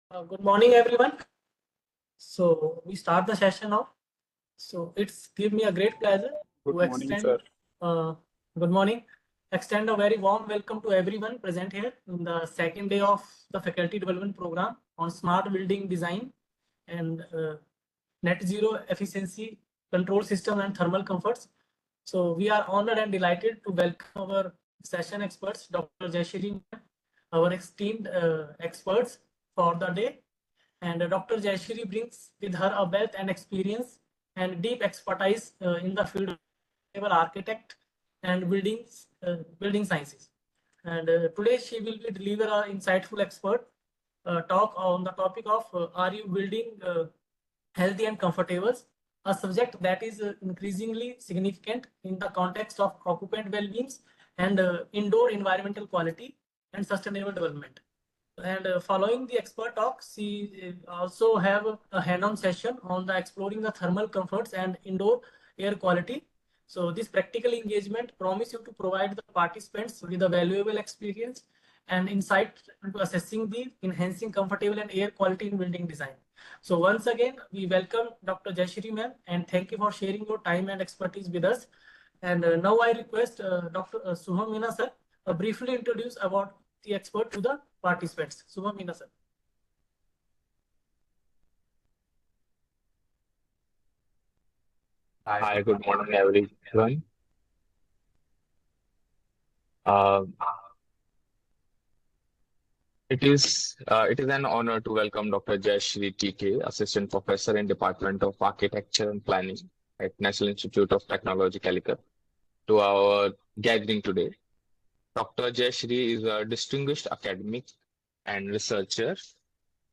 Good morning, everyone. So we start the session now. So it's give me a great pleasure Good to morning, extend. sir. Good morning. Extend a very warm welcome to everyone present here in the second day of the faculty development program on smart building design and net zero efficiency control system and thermal comforts. So we are honored and delighted to welcome our session experts, Dr. Jayshree, our esteemed experts for the day. And Dr. Jayasree brings with her a wealth and experience and deep expertise in the field of civil architect and building sciences. And today she will be deliver an insightful expert talk on the topic of are you building healthy and comfortable, a subject that is increasingly significant in the context of occupant well-being and indoor environmental quality and sustainable development. And following the expert talk, she also have a hand-on session on the exploring the thermal comforts and indoor air quality. So this practical engagement promise you to provide the participants with a valuable experience and insight into assessing the enhancing comfortable and air quality in building design. So once again, we welcome Dr. Jayshree ma'am and thank you for sharing your time and expertise with us. And now I request Dr. Suham Meena sir briefly introduce about the expert to the participants. Suham Meena sir. Hi, good morning, everyone. Uh, it is an honor to welcome Dr. Jayshree TK, Assistant Professor in Department of Architecture and Planning at National Institute of Technology, Calicut, to our gathering today. Dr. Jayshree is a distinguished academic and researcher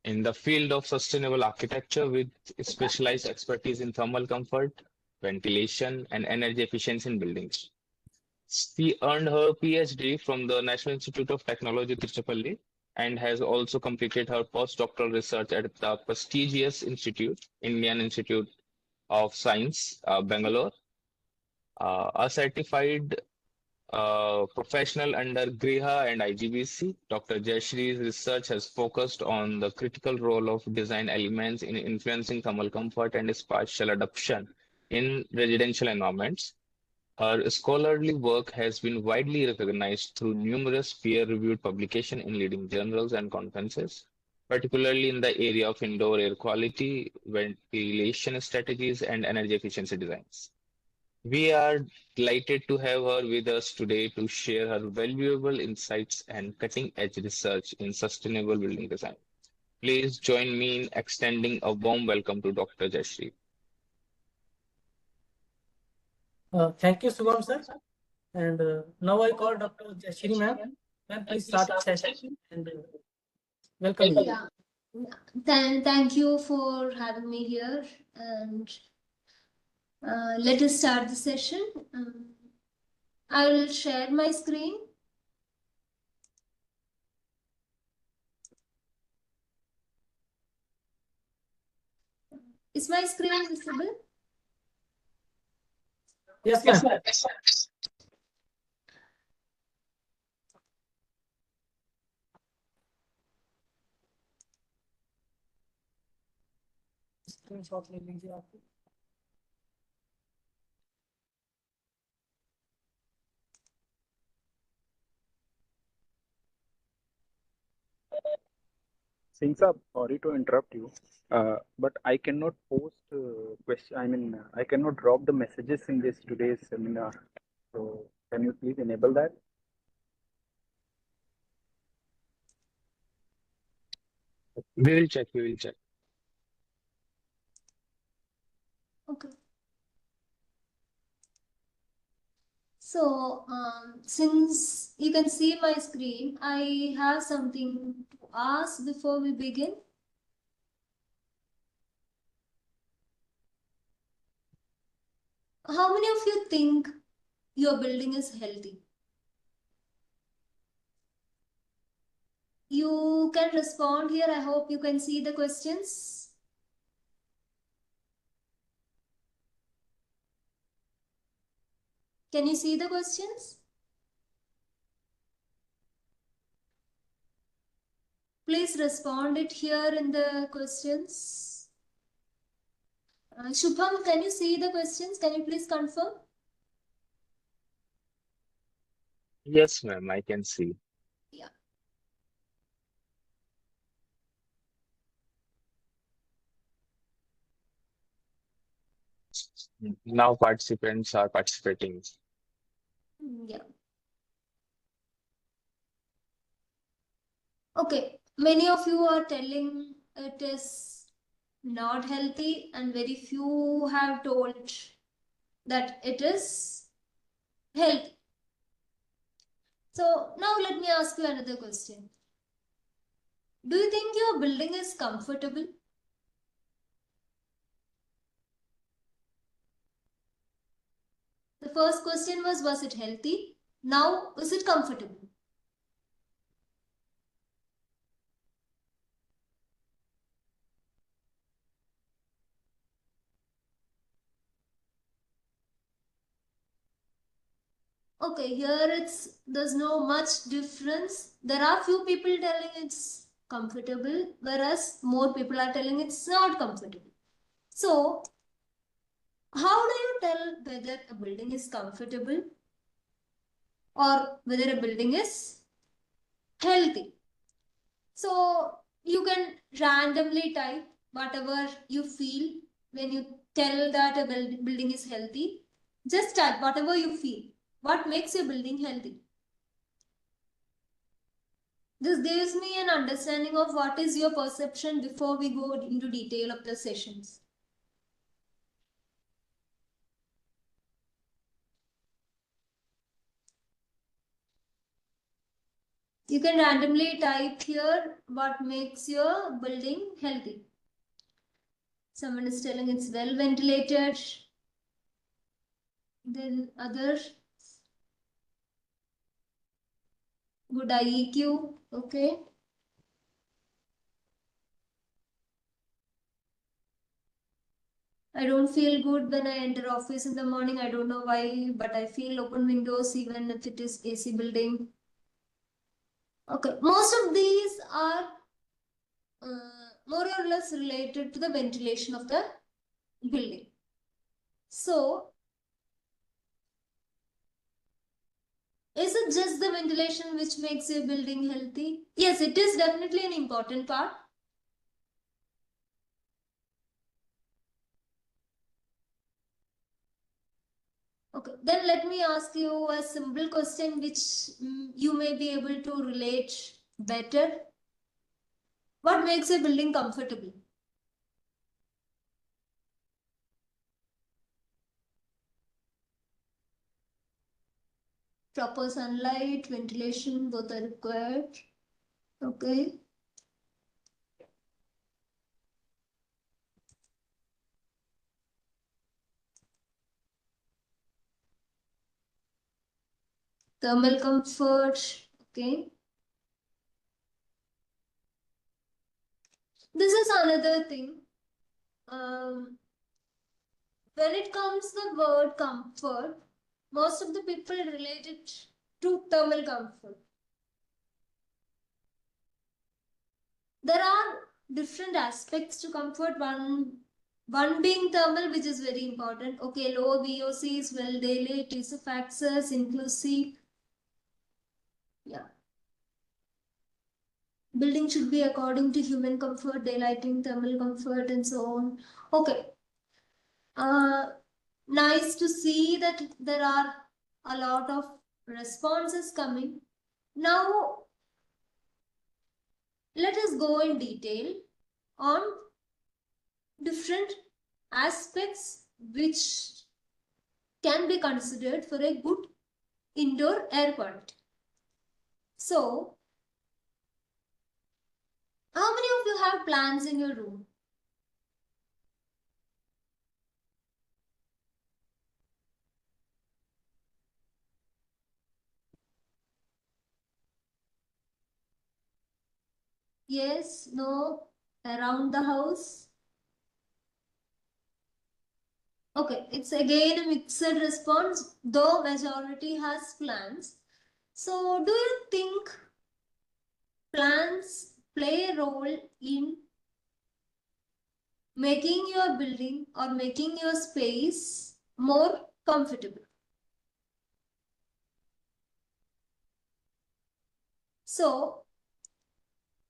in the field of sustainable architecture with specialized expertise in thermal comfort, ventilation, and energy efficiency in buildings. She earned her PhD from the National Institute of Technology, Tiruchirappalli, and has also completed her postdoctoral research at the prestigious institute, Indian Institute of Science, Bangalore. A certified professional under GRIHA and IGBC, Dr. Jayashree's research has focused on the critical role of design elements in influencing thermal comfort and spatial adaptation in residential environments. Her scholarly work has been widely recognized through numerous peer-reviewed publications in leading journals and conferences, particularly in the area of indoor air quality, ventilation strategies, and energy efficiency designs. We are delighted to have her with us today to share her valuable insights and cutting-edge research in sustainable building design. Please join me in extending a warm welcome to Dr. Jayasree. Thank you, Suham sir. And now I call Dr. Jayshree ma'am. Ma'am, please start the session and welcome you. Yeah. Thank you for having me here, and let us start the session. I will share my screen. Is my screen visible? Yes, ma'am. Screenshot ले लीजिए आप. Singh sir, sorry to interrupt you, but I cannot post question. I cannot drop the messages in this today's seminar. So, can you please enable that? We will check. Okay. So, since you can see my screen, I have something to ask before we begin. How many of you think your building is healthy? You can respond here. I hope you can see the questions. Can you see the questions? Please respond it here in the questions. Shubham, can you see the questions? Can you please confirm? Yes, ma'am, I can see. Yeah. Now participants are participating. Yeah. Okay. Many of you are telling it is not healthy, and very few have told that it is healthy. So now let me ask you another question. Do you think your building is comfortable? The first question was it healthy? Now, is it comfortable? Okay, here there's no much difference. There are few people telling it's comfortable, whereas more people are telling it's not comfortable. So, how do you tell whether a building is comfortable or whether a building is healthy? So, you can randomly type whatever you feel when you tell that a building is healthy. Just type whatever you feel. What makes your building healthy? This gives me an understanding of what is your perception before we go into detail of the sessions. You can randomly type here what makes your building healthy. Someone is telling it's well ventilated. Then other good IEQ. Okay. I don't feel good when I enter office in the morning. I don't know why, but I feel open windows even if it is AC building. Okay, most of these are more or less related to the ventilation of the building. So, is it just the ventilation which makes a building healthy? Yes, it is definitely an important part. Okay, then let me ask you a simple question which you may be able to relate better. What makes a building comfortable? Proper sunlight, ventilation, both are required. Okay. Thermal comfort. Okay. This is another thing. When it comes to the word comfort, most of the people relate it to thermal comfort. There are different aspects to comfort. One being thermal, which is very important. Okay, low VOCs, well daylight, ease of access, inclusive. Yeah. Building should be according to human comfort, daylighting, thermal comfort, and so on. Okay. Nice to see that there are a lot of responses coming. Now, let us go in detail on different aspects which can be considered for a good indoor air quality. So, how many of you have plants in your room? Yes, no, around the house? Okay, it's again a mixed response, though majority has plants. So, do you think plants play a role in making your building or making your space more comfortable. So,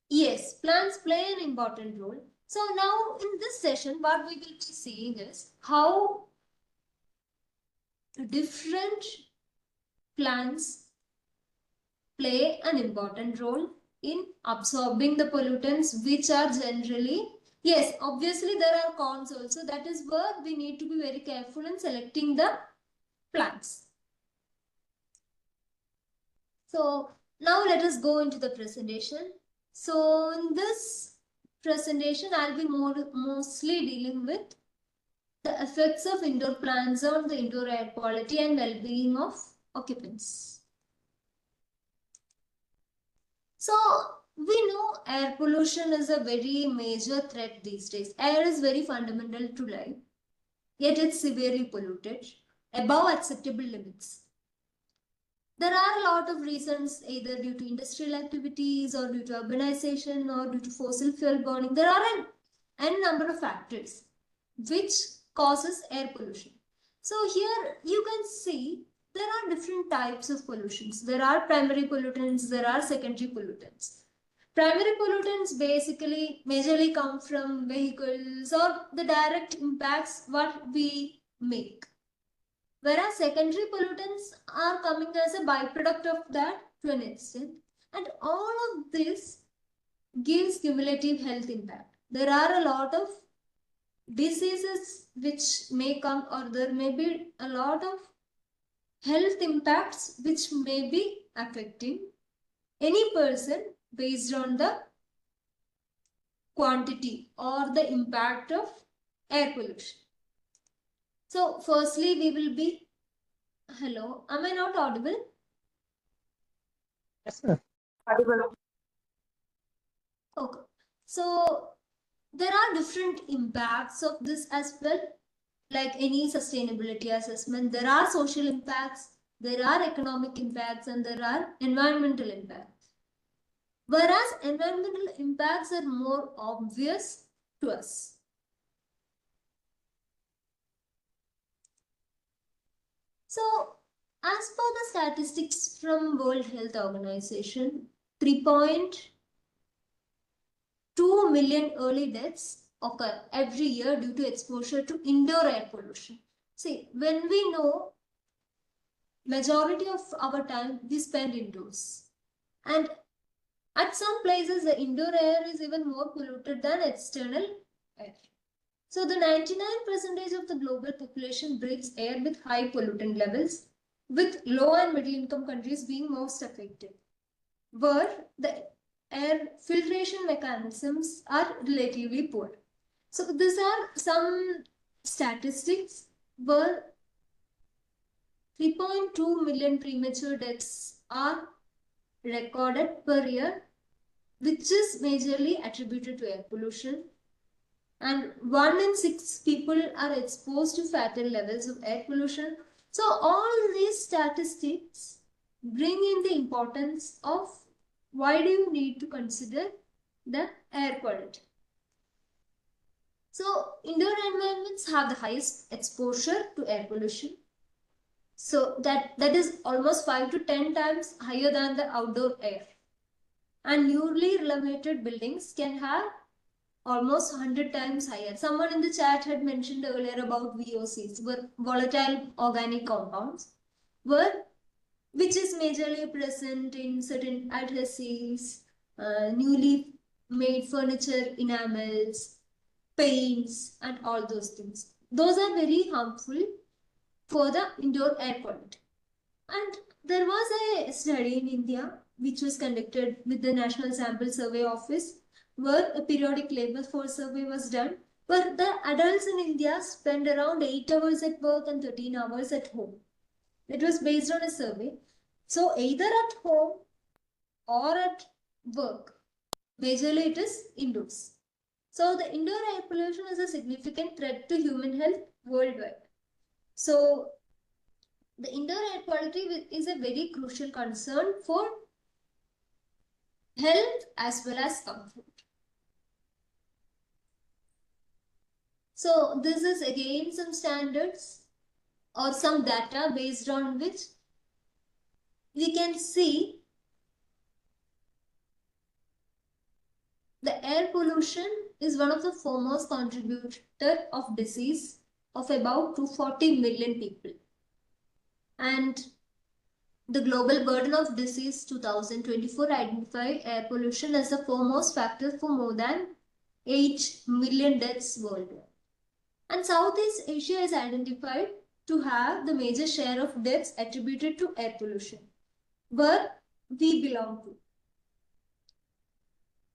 yes, plants play an important role. So now in this session, what we will be seeing is how different plants play an important role in absorbing the pollutants, which are generally, yes, obviously there are cons also. That is where we need to be very careful in selecting the plants. So now let us go into the presentation. So in this presentation, I'll be mostly dealing with the effects of indoor plants on the indoor air quality and well-being of occupants. So we know air pollution is a very major threat these days. Air is very fundamental to life, yet it's severely polluted above acceptable limits. There are a lot of reasons, either due to industrial activities or due to urbanization or due to fossil fuel burning. There are n number of factors which causes air pollution. So here you can see there are different types of pollutions. There are primary pollutants, there are secondary pollutants. Primary pollutants basically majorly come from vehicles or the direct impacts what we make. Whereas secondary pollutants are coming as a byproduct of that to an extent. And all of this gives cumulative health impact. There are a lot of diseases which may come, or there may be a lot of health impacts which may be affecting any person based on the quantity or the impact of air pollution. So firstly we will be, hello, am I not audible? Yes, sir. Okay, so there are different impacts of this as well. Like any sustainability assessment, there are social impacts, there are economic impacts, and there are environmental impacts. Whereas environmental impacts are more obvious to us. So, as per the statistics from World Health Organization, 3.2 million early deaths occur every year due to exposure to indoor air pollution. See, when we know majority of our time we spend indoors, and at some places the indoor air is even more polluted than external air. So the 99% of the global population breathes air with high pollutant levels, with low and middle income countries being most affected, where the air filtration mechanisms are relatively poor. So these are some statistics where 3.2 million premature deaths are recorded per year, which is majorly attributed to air pollution. And 1 in 6 people are exposed to fatal levels of air pollution. So all these statistics bring in the importance of why do you need to consider the air quality. So indoor environments have the highest exposure to air pollution. So that is almost 5 to 10 times higher than the outdoor air. And newly renovated buildings can have almost 100 times higher. Someone in the chat had mentioned earlier about VOCs, were volatile organic compounds, which is majorly present in certain adhesives, newly made furniture enamels, paints, and all those things. Those are very harmful for the indoor air quality. And there was a study in India which was conducted with the National Sample Survey Office, where a periodic labor force survey was done, where the adults in India spend around 8 hours at work and 13 hours at home. It was based on a survey. So either at home or at work, majorly it is indoors. So the indoor air pollution is a significant threat to human health worldwide. So the indoor air quality is a very crucial concern for health as well as comfort. So this is again some standards or some data based on which we can see the air pollution is one of the foremost contributor of disease of about 240 million people. And the Global Burden of Disease 2024 identified air pollution as the foremost factor for more than 8 million deaths worldwide. And Southeast Asia is identified to have the major share of deaths attributed to air pollution, where we belong to.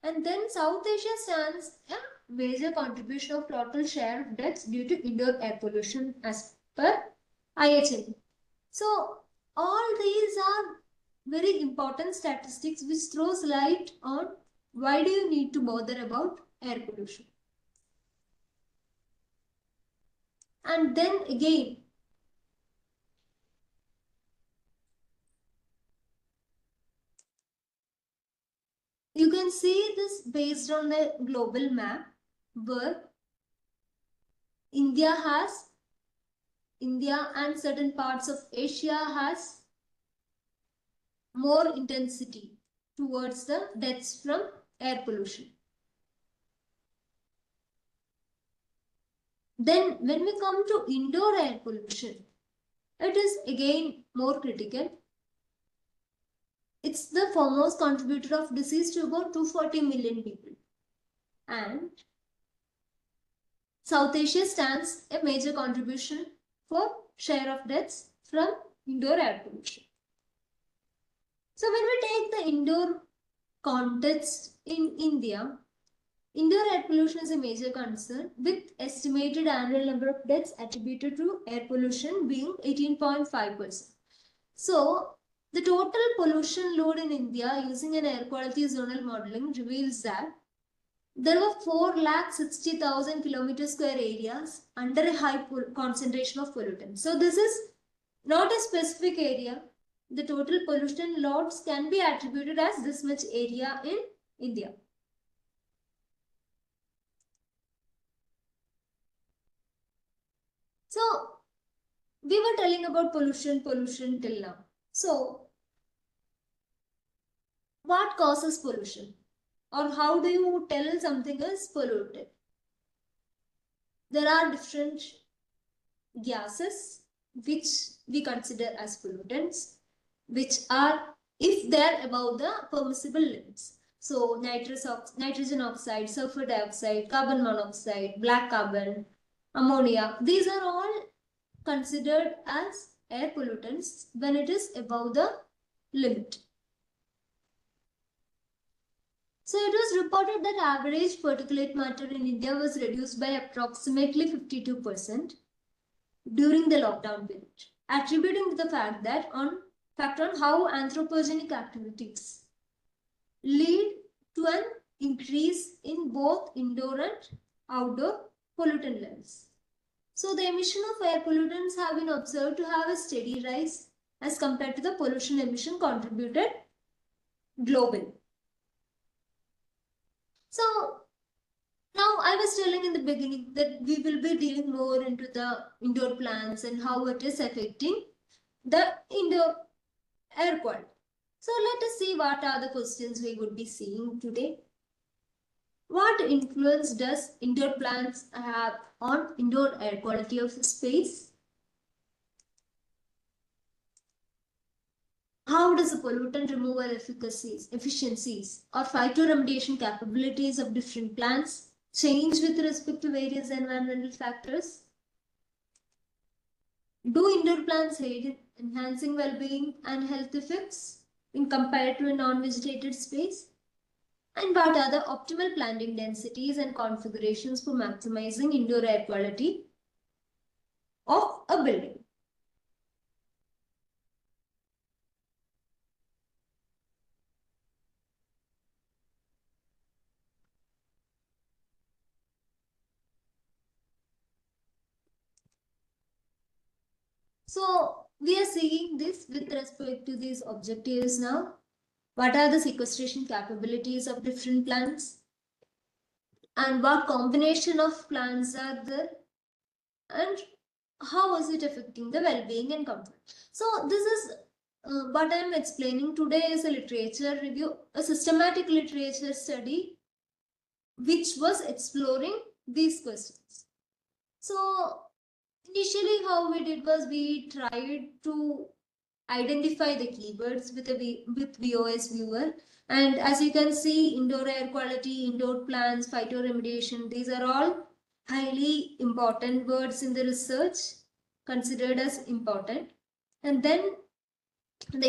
And then South Asia stands a major contribution of total share of deaths due to indoor air pollution as per IHL. So all these are very important statistics which throws light on why do you need to bother about air pollution. And then again, you can see this based on the global map where India and certain parts of Asia has more intensity towards the deaths from air pollution. Then when we come to indoor air pollution, it is again more critical. It's the foremost contributor of disease to about 240 million people. And South Asia stands a major contribution for share of deaths from indoor air pollution. So when we take the indoor context in India, indoor air pollution is a major concern with estimated annual number of deaths attributed to air pollution being 18.5%. So the total pollution load in India using an air quality zonal modeling reveals that there were 4,60,000 kilometer square areas under a high concentration of pollutants. So this is not a specific area. The total pollution loads can be attributed as this much area in India. So we were telling about pollution till now. So what causes pollution? Or how do you tell something is polluted? There are different gases which we consider as pollutants, which are if they are above the permissible limits. So nitrogen oxide, sulfur dioxide, carbon monoxide, black carbon, ammonia, these are all considered as air pollutants when it is above the limit. So it was reported that average particulate matter in India was reduced by approximately 52% during the lockdown period, attributing to the fact on how anthropogenic activities lead to an increase in both indoor and outdoor pollutant levels. So the emission of air pollutants have been observed to have a steady rise as compared to the pollution emission contributed globally. So now I was telling in the beginning that we will be dealing more into the indoor plants and how it is affecting the indoor air quality. So let us see what are the questions we would be seeing today. What influence does indoor plants have on indoor air quality of space? How does the pollutant removal efficiencies or phytoremediation capabilities of different plants change with respect to various environmental factors? Do indoor plants aid in enhancing well-being and health effects in compared to a non-vegetated space? And what are the optimal planting densities and configurations for maximizing indoor air quality of a building? So we are seeing this with respect to these objectives now. what are the sequestration capabilities of different plants, and what combination of plants are there, and how is it affecting the well-being and comfort. So this is what I'm explaining today is a literature review, a systematic literature study which was exploring these questions. So initially how we did was we tried to identify the keywords with VOS viewer, and as you can see, indoor air quality, indoor plants, phytoremediation, these are all highly important words in the research, considered as important. And then the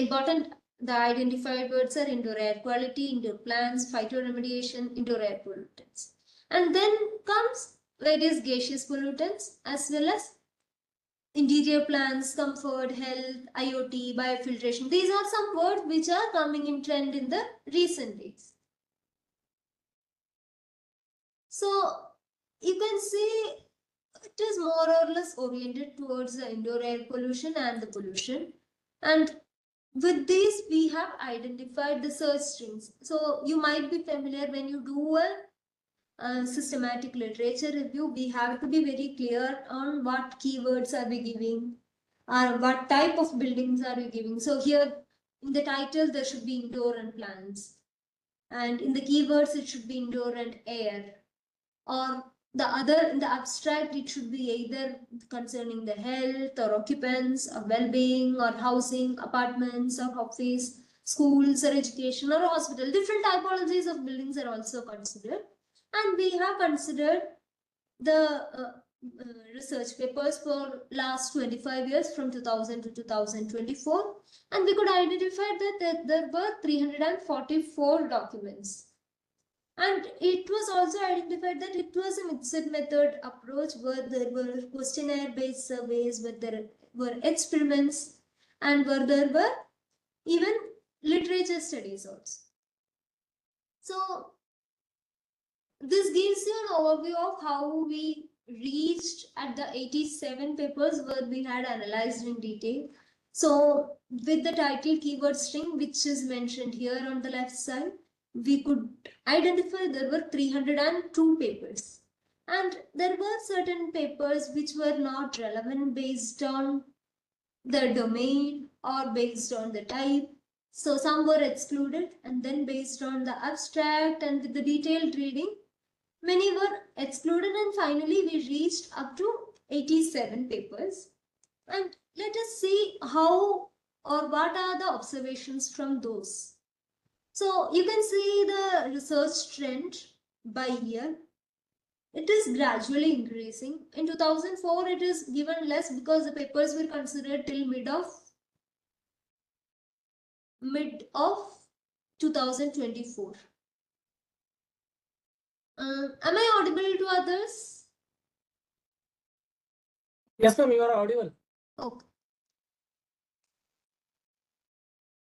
identified words are indoor air quality, indoor plants, phytoremediation, indoor air pollutants. And then comes various gaseous pollutants as well as interior plants, comfort, health, IoT, biofiltration. These are some words which are coming in trend in the recent days. So you can see it is more or less oriented towards the indoor air pollution and the pollution. And with these, we have identified the search strings. So you might be familiar when you do a systematic literature review, we have to be very clear on what keywords are we giving, or what type of buildings are we giving. So here in the title, there should be indoor and plants. And in the keywords, it should be indoor and air. Or the other, in the abstract, it should be either concerning the health or occupants or well-being or housing, apartments or office, schools or education or hospital. Different typologies of buildings are also considered. And we have considered the research papers for last 25 years from 2000 to 2024, and we could identify that there were 344 documents. And it was also identified that it was a mixed method approach where there were questionnaire based surveys, where there were experiments, and where there were even literature studies also. So this gives you an overview of how we reached at the 87 papers where we had analyzed in detail. So with the title keyword string, which is mentioned here on the left side, we could identify there were 302 papers. And there were certain papers which were not relevant based on the domain or based on the type. So some were excluded, and then based on the abstract and with the detailed reading, many were excluded, and finally we reached up to 87 papers. And let us see how or what are the observations from those. So you can see the research trend by year. It is gradually increasing. In 2004, it is given less because the papers were considered till mid of 2024. Am I audible to others? Yes, ma'am, you are audible. Okay.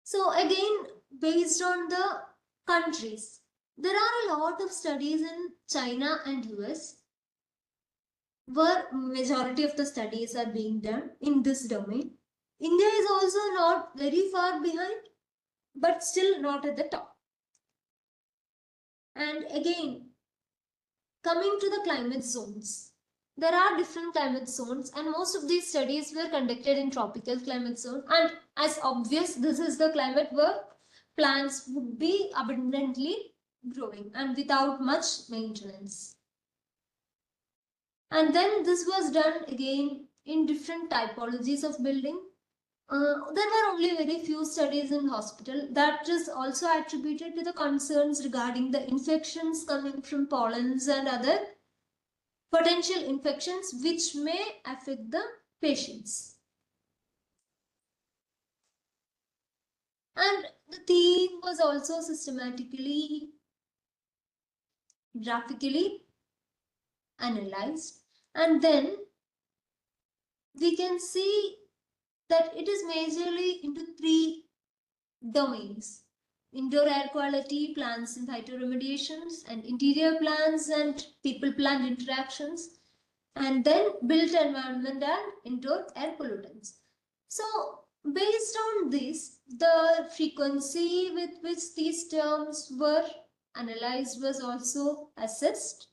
So again, based on the countries, there are a lot of studies in China and US where majority of the studies are being done in this domain. India is also not very far behind, but still not at the top. And again, coming to the climate zones, there are different climate zones, and most of these studies were conducted in tropical climate zone. And as obvious, this is the climate where plants would be abundantly growing and without much maintenance. And then this was done again in different typologies of building. There were only very few studies in hospital. That is also attributed to the concerns regarding the infections coming from pollens and other potential infections which may affect the patients. And the theme was also systematically, graphically analyzed. And then we can see that it is majorly into three domains: indoor air quality, plants and phytoremediations, and interior plants and people-plant interactions, and then built environment and indoor air pollutants. So based on this, the frequency with which these terms were analyzed was also assessed,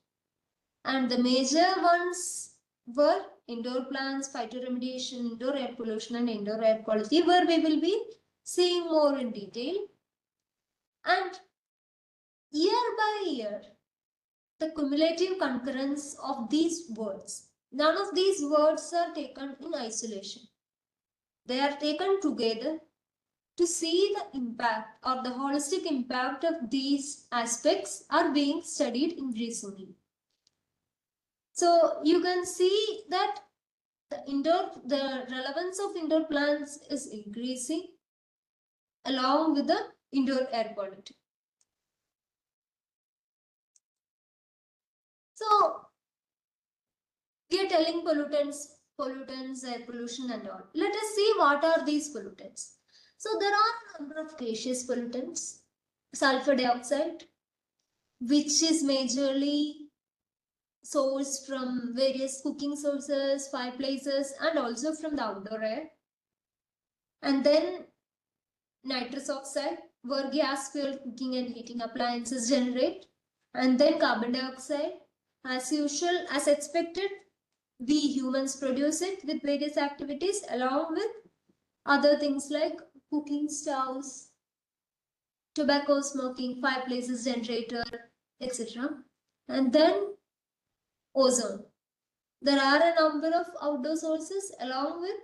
and the major ones were indoor plants, phytoremediation, indoor air pollution, and indoor air quality, where we will be seeing more in detail. And year by year, the cumulative concurrence of these words, none of these words are taken in isolation. They are taken together to see the impact or the holistic impact of these aspects are being studied increasingly. So you can see that the relevance of indoor plants is increasing along with the indoor air quality. So we are telling pollutants, air pollution and all. Let us see what are these pollutants. So there are a number of gaseous pollutants. Sulfur dioxide, which is majorly sourced from various cooking sources, fireplaces, and also from the outdoor air. And then nitrous oxide, where gas fuel cooking and heating appliances generate. And then carbon dioxide, as usual, as expected, we humans produce it with various activities along with other things like cooking stoves, tobacco smoking, fireplaces, generator, etc. And then ozone. There are a number of outdoor sources along with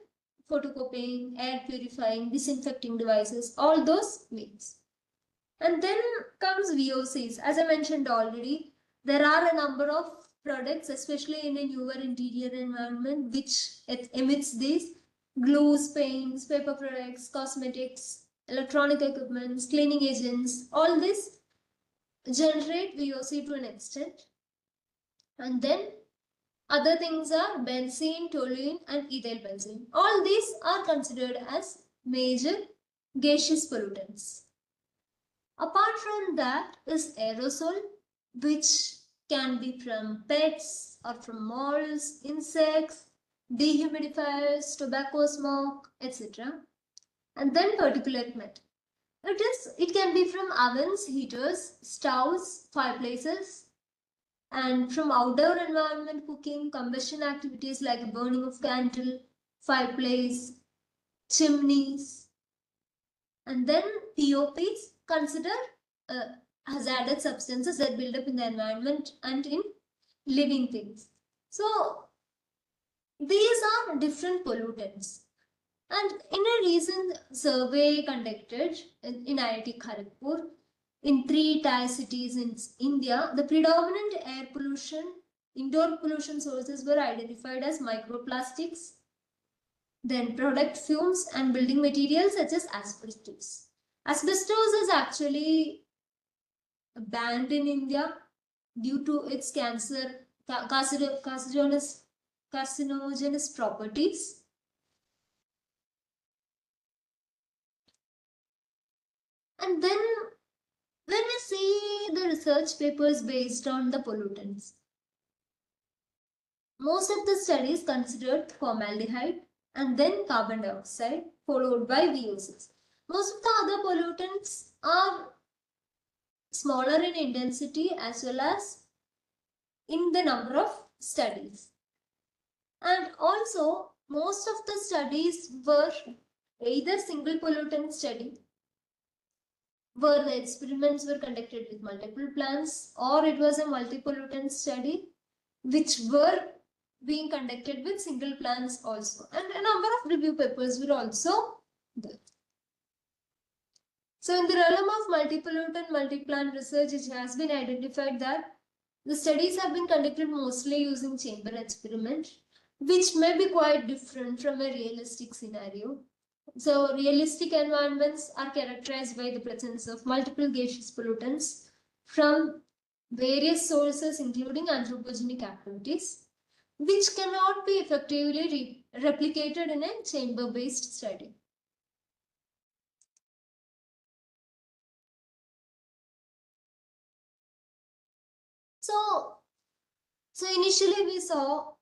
photocopying, air purifying, disinfecting devices, all those means. And then comes VOCs. As I mentioned already, there are a number of products, especially in a newer interior environment, which emits these glues, paints, paper products, cosmetics, electronic equipments, cleaning agents. All this generate VOC to an extent. And then other things are benzene, toluene, and ethyl benzene. All these are considered as major gaseous pollutants. Apart from that is aerosol, which can be from pets or from molds, insects, dehumidifiers, tobacco smoke, etc. And then particulate matter. It can be from ovens, heaters, stoves, fireplaces, and from outdoor environment cooking, combustion activities like burning of candle, fireplace, chimneys. And then POPs consider hazardous substances that build up in the environment and in living things. So these are different pollutants. And in a recent survey conducted in IIT Kharagpur, in 3 tier cities in India, the predominant air pollution, indoor pollution sources were identified as microplastics, then product fumes and building materials such as asbestos. Asbestos is actually banned in India due to its carcinogenous properties. And then when we see the research papers based on the pollutants, most of the studies considered formaldehyde and then carbon dioxide followed by VOCs. Most of the other pollutants are smaller in intensity as well as in the number of studies. And also most of the studies were either single pollutant study where the experiments were conducted with multiple plants, or it was a multi-pollutant study which were being conducted with single plants also, and a number of review papers were also there. So in the realm of multi-pollutant, multi-plant research, it has been identified that the studies have been conducted mostly using chamber experiment, which may be quite different from a realistic scenario. So realistic environments are characterized by the presence of multiple gaseous pollutants from various sources, including anthropogenic activities, which cannot be effectively replicated in a chamber-based study. So initially we saw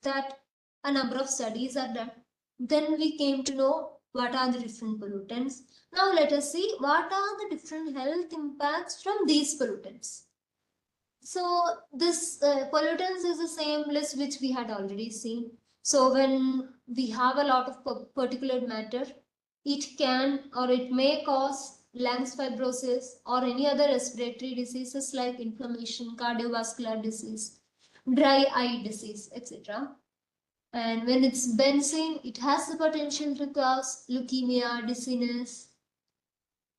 that a number of studies are done. Then we came to know what are the different pollutants. Now let us see what are the different health impacts from these pollutants. So this pollutants is the same list which we had already seen. So when we have a lot of particulate matter, it can or it may cause lungs fibrosis or any other respiratory diseases like inflammation, cardiovascular disease, dry eye disease, etc. And when it's benzene, it has the potential to cause leukemia, dizziness,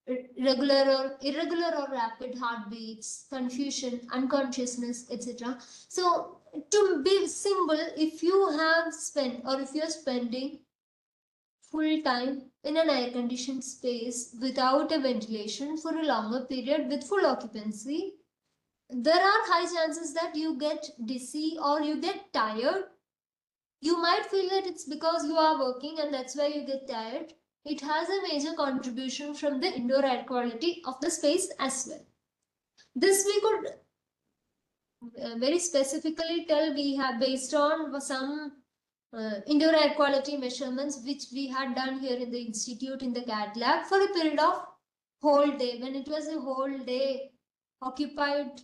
irregular or rapid heartbeats, confusion, unconsciousness, etc. So to be simple, if you have spent or if you're spending full time in an air conditioned space without a ventilation for a longer period with full occupancy, there are high chances that you get dizzy or you get tired. You might feel that it's because you are working and that's why you get tired. It has a major contribution from the indoor air quality of the space as well. This we could very specifically tell we have based on some indoor air quality measurements which we had done here in the institute in the CAD lab for a period of whole day, when it was a whole day occupied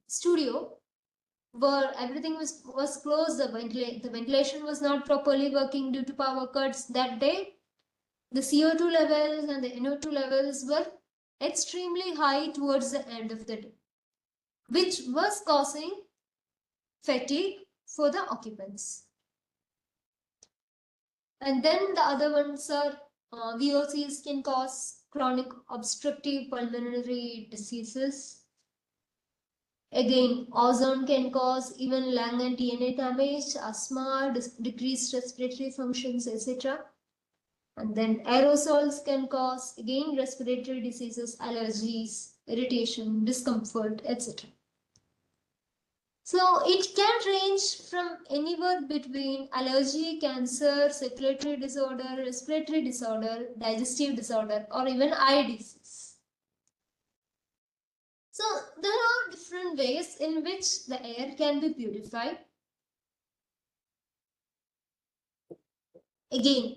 studio where everything was closed. The ventilation was not properly working due to power cuts that day. The CO2 levels and the NO2 levels were extremely high towards the end of the day, which was causing fatigue for the occupants. And then the other ones are VOCs can cause chronic obstructive pulmonary diseases. Again, ozone can cause even lung and DNA damage, asthma, decreased respiratory functions, etc. And then aerosols can cause again respiratory diseases, allergies, irritation, discomfort, etc. So it can range from anywhere between allergy, cancer, circulatory disorder, respiratory disorder, digestive disorder, or even eye disease. So there are different ways in which the air can be purified. Again,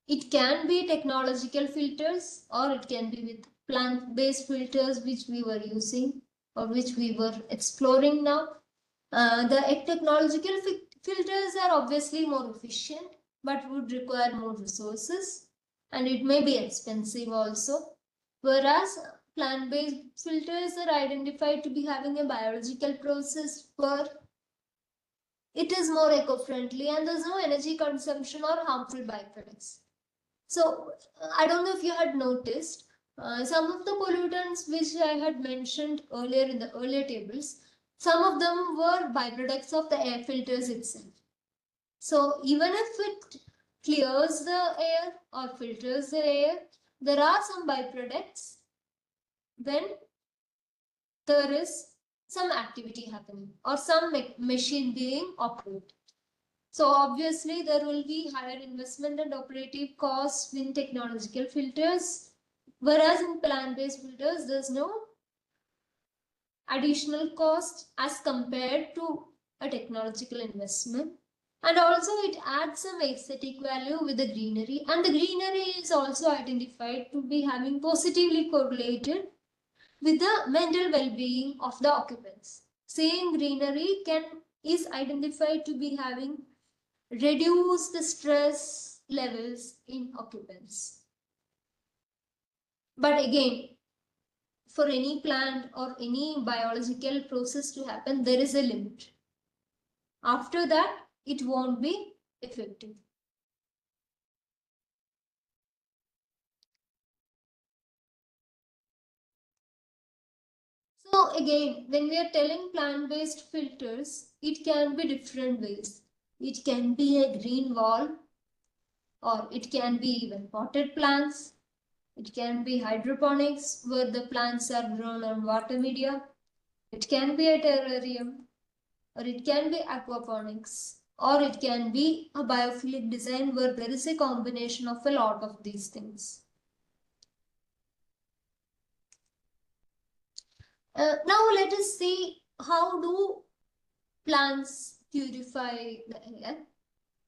it can be technological filters or it can be with plant-based filters which we were using or which we were exploring now. The technological filters are obviously more efficient but would require more resources and it may be expensive also. Whereas plant-based filters are identified to be having a biological process where it is more eco-friendly and there's no energy consumption or harmful byproducts. So I don't know if you had noticed some of the pollutants which I had mentioned earlier in the earlier tables, some of them were byproducts of the air filters itself. So even if it clears the air or filters the air, there are some byproducts when there is some activity happening or some machine being operated. So obviously there will be higher investment and operative costs in technological filters, whereas in plant-based filters there's no additional cost as compared to a technological investment. And also it adds some aesthetic value with the greenery, and the greenery is also identified to be having positively correlated with the mental well-being of the occupants. Saying greenery is identified to be having reduce the stress levels in occupants. But again, for any plant or any biological process to happen, there is a limit. After that, it won't be effective. So again, when we are telling plant-based filters, it can be different ways. It can be a green wall, or it can be even potted plants. It can be hydroponics, where the plants are grown on water media. It can be a terrarium, or it can be aquaponics, or it can be a biophilic design where there is a combination of a lot of these things. Now let us see how do plants purify the air.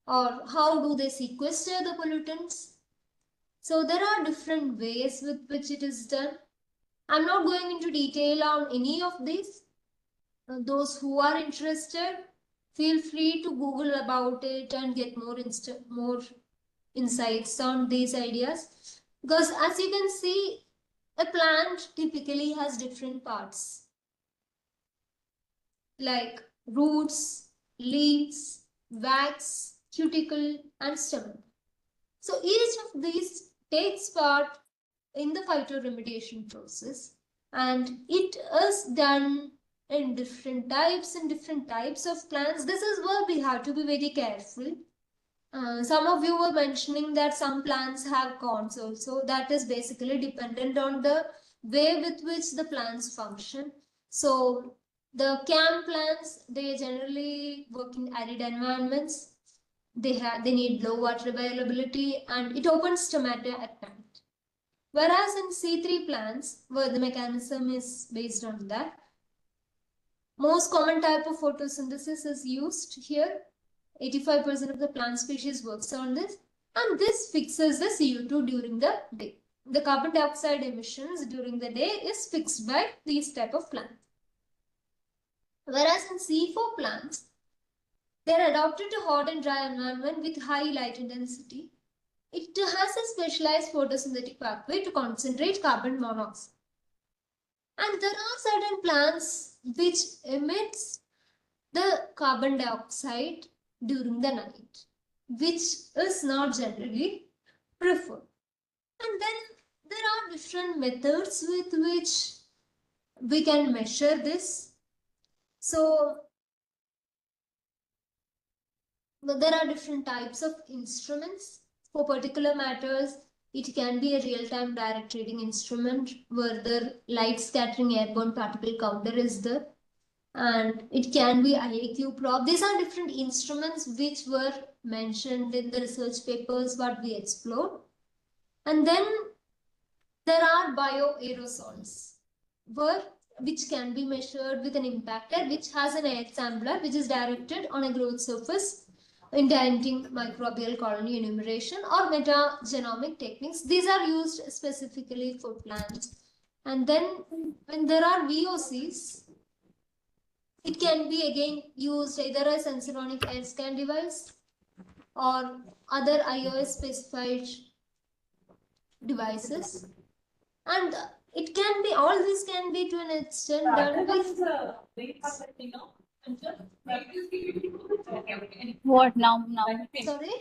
or how do they sequester the pollutants. So there are different ways with which it is done. I'm not going into detail on any of these. Those who are interested, feel free to Google about it and get more insights on these ideas. Because as you can see, a plant typically has different parts like roots, leaves, wax, cuticle, and stem. So each of these takes part in the phytoremediation process, and it is done in different types of plants. This is where we have to be very careful. Some of you were mentioning that some plants have corns also. That is basically dependent on the way with which the plants function. So the CAM plants, they generally work in arid environments. They need low water availability, and it opens stomata at night. Whereas in C3 plants, where the mechanism is based on that, most common type of photosynthesis is used here. 85% of the plant species works on this, and this fixes the CO2 during the day. The carbon dioxide emissions during the day is fixed by these type of plants. Whereas in C4 plants, they are adapted to hot and dry environment with high light intensity. It has a specialized photosynthetic pathway to concentrate carbon monoxide. And there are certain plants which emits the carbon dioxide during the night, which is not generally preferred. And then there are different methods with which we can measure this. So there are different types of instruments. For particular matters, it can be a real-time direct reading instrument where the light scattering airborne particle counter is there. And it can be IAQ probe. These are different instruments which were mentioned in the research papers what we explored. And then there are bioaerosols, which can be measured with an impactor which has an air sampler which is directed on a growth surface, indenting microbial colony enumeration or metagenomic techniques. These are used specifically for plants. And then when there are VOCs, it can be again used either as sensoric air scan device or other iOS specified devices. And it can be, all this can be to an extent done with. What now? Sorry?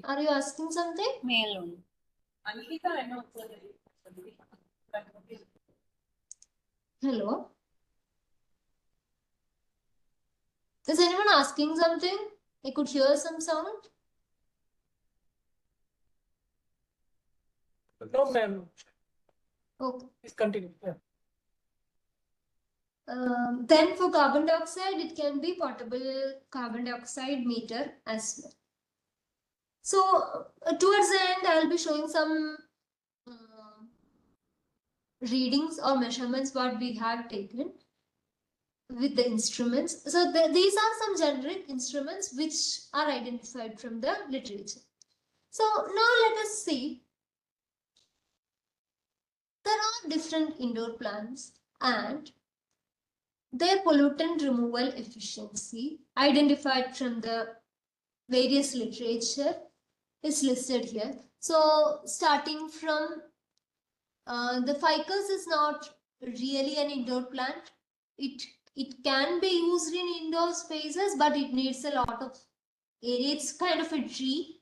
Are you asking something? Mail only. Hello? Is anyone asking something? I could hear some sound. No, ma'am. Okay. Please continue. Yeah. Then for carbon dioxide, it can be portable carbon dioxide meter as well. So towards the end, I'll be showing some readings or measurements what we have taken with the instruments. So these are some generic instruments which are identified from the literature. So now let us see. There are different indoor plants and their pollutant removal efficiency identified from the various literature is listed here. So starting from the ficus is not really an indoor plant. It can be used in indoor spaces, but it needs a lot of area. It's kind of a tree.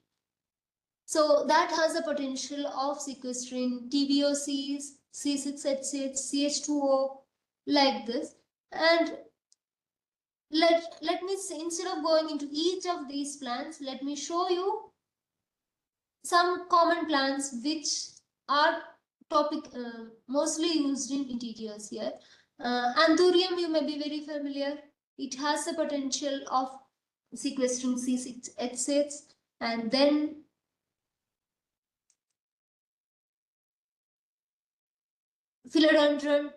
So that has the potential of sequestering TVOCs, C6H6, CH2O, like this. And let me say, instead of going into each of these plants, let me show you some common plants which are mostly used in interiors here. Anthurium, you may be very familiar. It has the potential of sequestering C6H6, and then Philodendron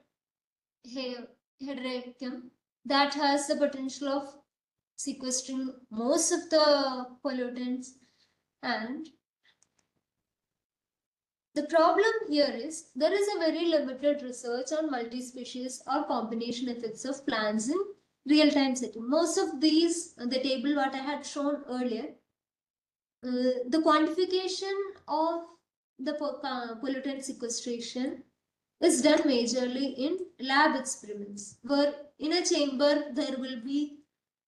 hederaceum, that has the potential of sequestering most of the pollutants. And the problem here is there is a very limited research on multi-species or combination effects of plants in real-time setting. Most of these, the table what I had shown earlier, the quantification of the pollutant sequestration is done majorly in lab experiments, where in a chamber there will be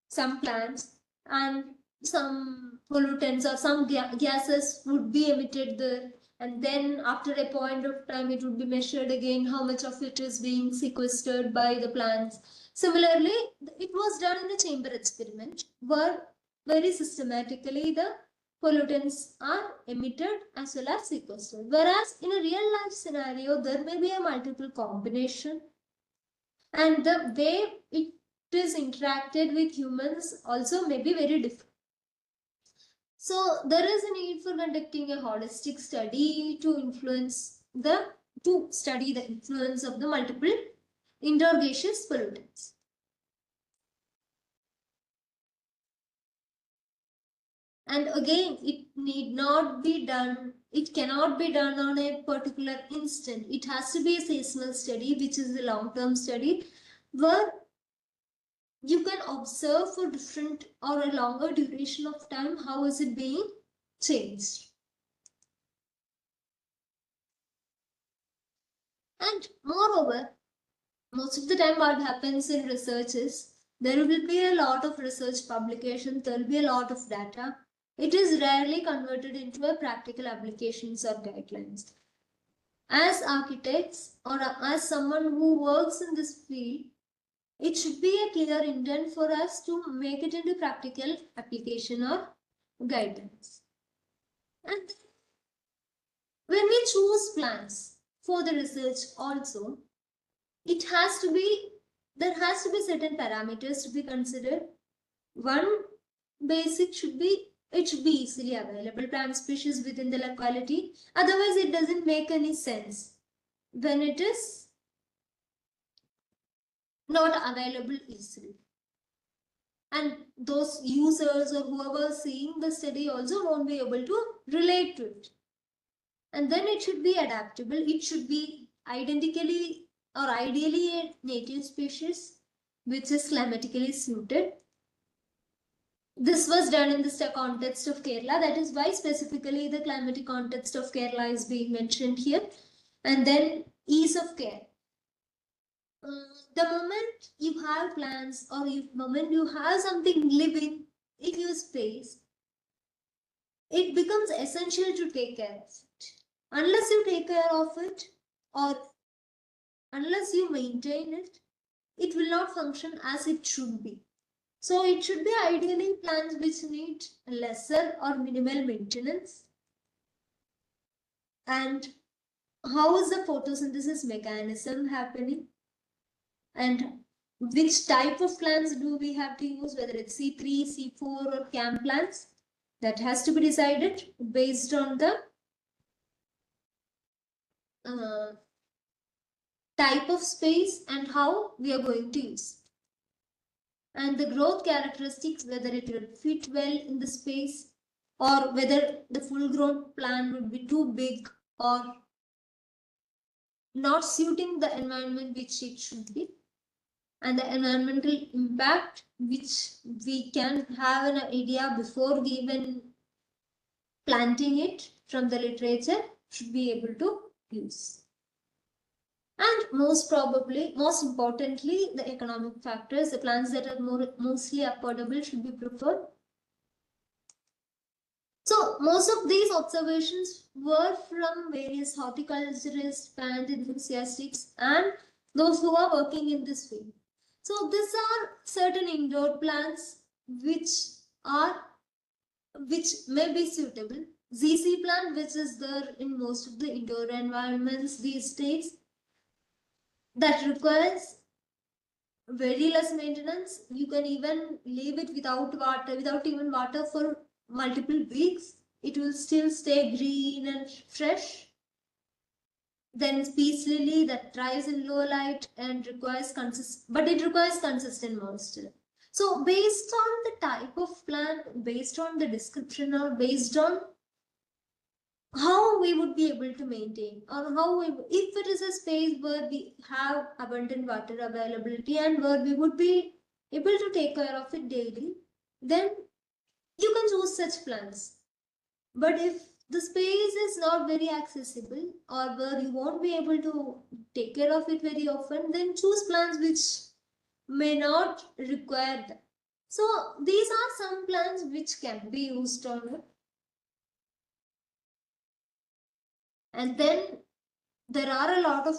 some plants and some pollutants or some gases would be emitted there, and then after a point of time it would be measured again how much of it is being sequestered by the plants. Similarly, it was done in a chamber experiment where very systematically the pollutants are emitted as well as sequestered. Whereas in a real life scenario, there may be a multiple combination, and the way it is interacted with humans also may be very different. So there is a need for conducting a holistic study to study the influence of the multiple indoor gaseous pollutants. And again, it cannot be done on a particular instant. It has to be a seasonal study, which is a long-term study, where you can observe for different or a longer duration of time how is it being changed. And moreover, most of the time what happens in research is there will be a lot of research publications, there will be a lot of data. It is rarely converted into a practical applications or guidelines. As architects or as someone who works in this field, it should be a clear intent for us to make it into practical application or guidelines. And when we choose plans for the research also, there has to be certain parameters to be considered. One basic should be it should be easily available plant species within the locality. Otherwise, it doesn't make any sense when it is not available easily. And those users or whoever is seeing the study also won't be able to relate to it. And then it should be adaptable. It should be identically or ideally a native species which is climatically suited. This was done in the context of Kerala. That is why specifically the climatic context of Kerala is being mentioned here. And then ease of care. The moment you have plants or the moment you have something living in your space, it becomes essential to take care of it. Unless you take care of it or unless you maintain it, it will not function as it should be. So it should be ideally plants which need lesser or minimal maintenance. And how is the photosynthesis mechanism happening? And which type of plants do we have to use, whether it's C3, C4 or CAM plants? That has to be decided based on the type of space and how we are going to use. And the growth characteristics, whether it will fit well in the space or whether the full grown plant would be too big or not suiting the environment which it should be. And the environmental impact which we can have an idea before we even planting it from the literature should be able to use. And most importantly, the economic factors, the plants that are mostly affordable should be preferred. So most of these observations were from various horticulturists, plant enthusiasts, and those who are working in this field. So these are certain indoor plants which may be suitable. ZC plant, which is there in most of the indoor environments these days, that requires very less maintenance. You can even leave it without even water for multiple weeks. It will still stay green and fresh. Then peace lily that thrives in low light and requires consistent moisture. So based on the type of plan, based on the description, or based on how we would be able to maintain, or how we, if it is a space where we have abundant water availability and where we would be able to take care of it daily, then you can choose such plans. But if the space is not very accessible, or where you won't be able to take care of it very often, then choose plans which may not require that. So these are some plans which can be used on it. And then there are a lot of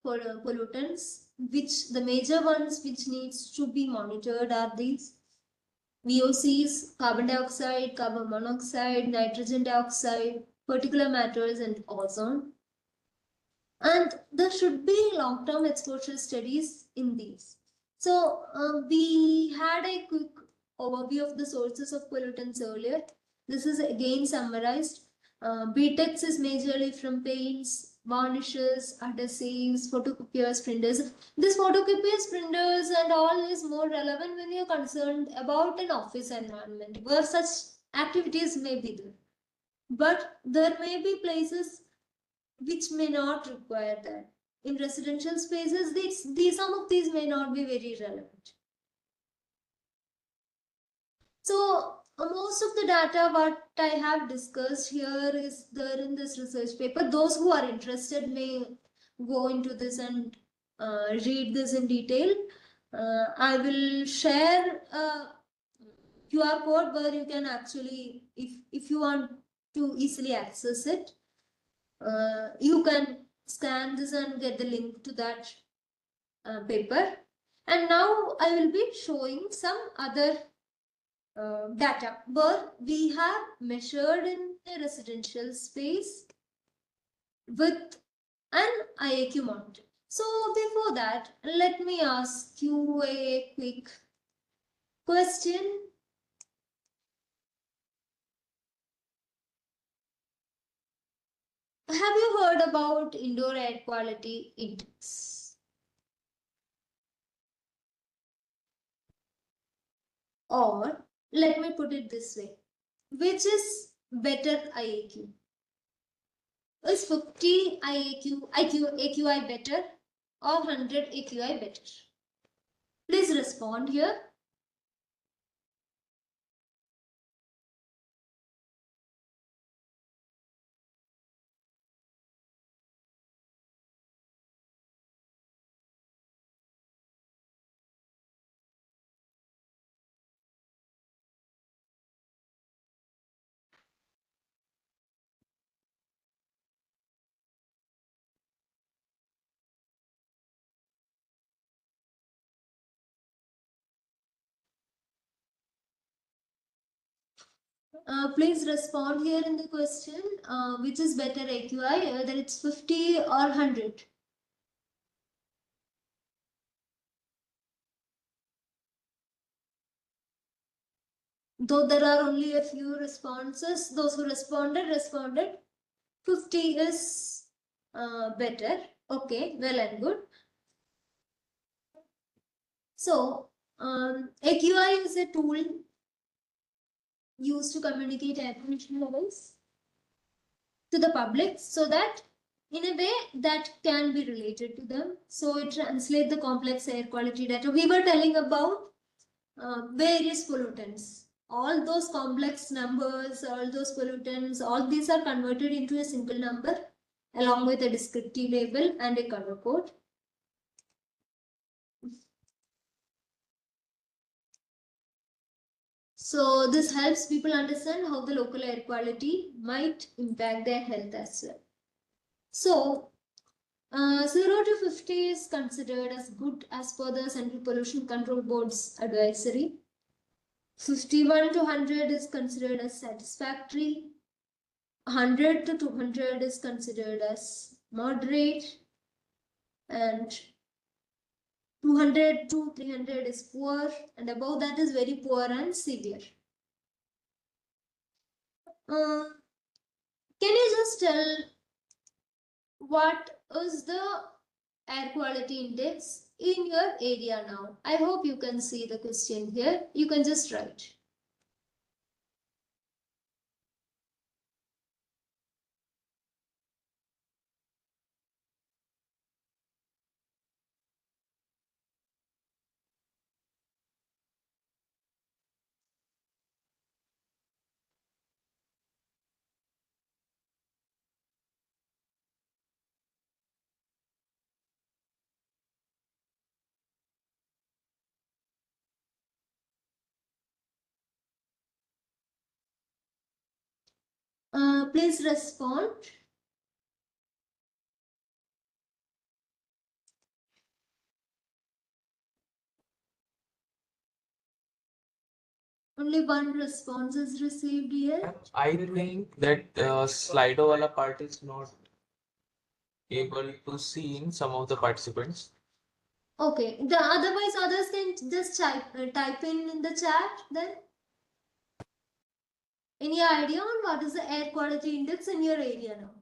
pollutants, which the major ones which needs to be monitored are these VOCs, carbon dioxide, carbon monoxide, nitrogen dioxide, particulate matters, and ozone. And there should be long-term exposure studies in these. So we had a quick overview of the sources of pollutants earlier. This is again summarized. BTEX is majorly from paints, varnishes, adhesives, photocopiers, printers. This photocopiers, printers, and all is more relevant when you're concerned about an office environment where such activities may be there. But there may be places which may not require that. In residential spaces, some of these may not be very relevant. So most of the data what I have discussed here is there in this research paper. Those who are interested may go into this and read this in detail. I will share a QR code where you can actually, if you want to easily access it, you can scan this and get the link to that paper. And now I will be showing some other data where we have measured in a residential space with an IAQ monitor. So before that, let me ask you a quick question. Have you heard about indoor air quality index? Or let me put it this way, which is better IAQ? Is 50 AQI better or 100 AQI better? Please respond here. Please respond here in the question, which is better AQI, whether it's 50 or 100. Though there are only a few responses, those who responded 50 is better. Okay, well and good. So AQI is a tool used to communicate air pollution levels to the public so that in a way that can be related to them. So it translates the complex air quality data. We were telling about various pollutants. All those complex numbers, all those pollutants, all these are converted into a single number along with a descriptive label and a color code. So this helps people understand how the local air quality might impact their health as well. So 0 to 50 is considered as good as per the Central Pollution Control Board's advisory. 51 to 100 is considered as satisfactory. 100 to 200 is considered as moderate. And 200 to 300 is poor. And above that is very poor and severe. Can you just tell what is the air quality index in your area now? I hope you can see the question here. You can just write. Please respond. Only one response is received here. I think that Slido wala part is not able to see in some of the participants. Okay. The otherwise others can just type in the chat then. Any idea on what is the air quality index in your area now?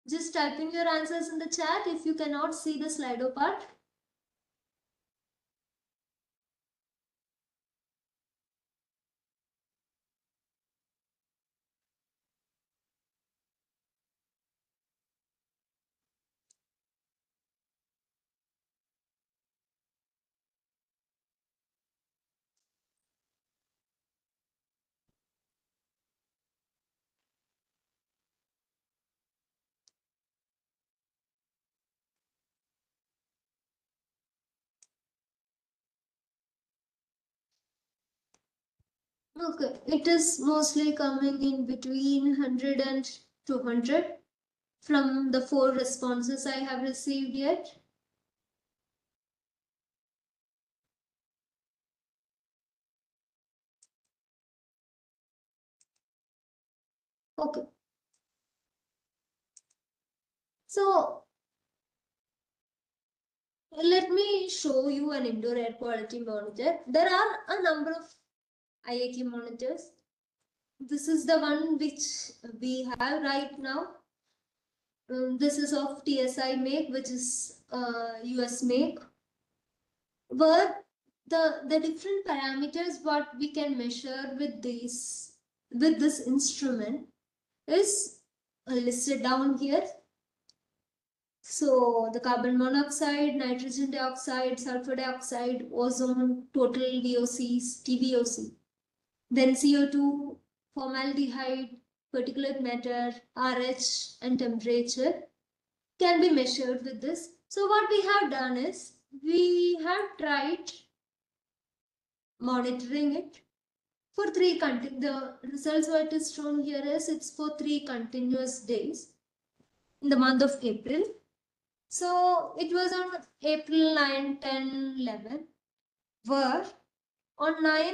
Just type in your answers in the chat if you cannot see the Slido part. Okay, it is mostly coming in between 100 and 200 from the 4 responses I have received yet. Okay. So let me show you an indoor air quality monitor. There are a number of IAQ monitors. This is the one which we have right now. This is of TSI make, which is US make. Where the different parameters what we can measure with this instrument is listed down here. So the carbon monoxide, nitrogen dioxide, sulfur dioxide, ozone, total VOCs, TVOC, then CO2, formaldehyde, particulate matter, RH, and temperature can be measured with this. So what we have done is we have tried monitoring it for the results what is shown here is it's for 3 continuous days in the month of April. So it was on April 9, 10, 11, where on 9